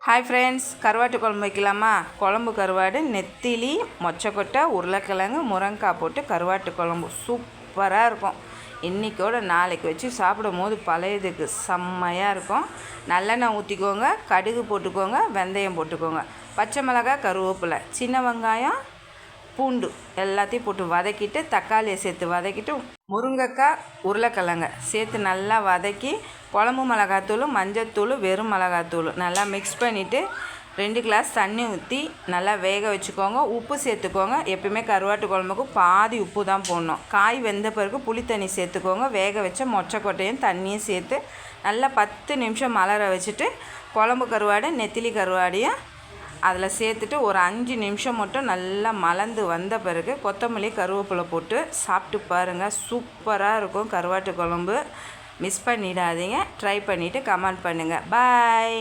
Hi friends, கருவாட்டு குழம்பு வைக்கலாமா? குழம்பு கருவாடு, நெத்திலி, மொச்சக்கொட்டை, உருளைக்கிழங்கு, முருங்கைக்காய் போட்டு கருவாட்டு குழம்பு சூப்பராக இருக்கும். இன்றைக்கோட நாளைக்கு வச்சு சாப்பிடும் போது பழையதுக்கு செம்மையாக இருக்கும். நல்லெண்ணெய் ஊற்றிக்கோங்க, கடுகு போட்டுக்கோங்க, வெந்தயம் போட்டுக்கோங்க, பச்சை மிளகாய், கருவேப்பிலை, சின்ன வெங்காயம், பூண்டு எல்லாத்தையும் போட்டு வதக்கிட்டு தக்காளியை சேர்த்து வதக்கிட்டு முருங்கைக்காய், உருளைக்கிழங்க சேர்த்து நல்லா வதக்கி குழம்பு மிளகாத்தூள், மஞ்சத்தூள், வெறும் மிளகாத்தூள் நல்லா மிக்ஸ் பண்ணிவிட்டு 2 கிளாஸ் தண்ணி ஊற்றி நல்லா வேக வச்சுக்கோங்க. உப்பு சேர்த்துக்கோங்க. எப்பயுமே கருவாட்டு குழம்புக்கு பாதி உப்பு தான் போடணும். காய் வெந்த பிறகு புளி தண்ணி சேர்த்துக்கோங்க. வேக வச்ச மொச்சக்கொட்டையும் தண்ணியும் சேர்த்து நல்லா 10 நிமிஷம் மலர வச்சுட்டு குழம்பு கருவாடு, நெத்திலி கருவாடையும் அதில் சேர்த்துட்டு ஒரு 5 நிமிஷம் மட்டும் நல்லா மலர்ந்து வந்த பிறகு கொத்தமல்லி, கருவேப்பிலை போட்டு சாப்பிட்டு பாருங்கள். சூப்பராக இருக்கும் கருவாட்டு குழம்பு. மிஸ் பண்ணிடாதீங்க. ட்ரை பண்ணிவிட்டு கமெண்ட் பண்ணுங்கள். பாய்.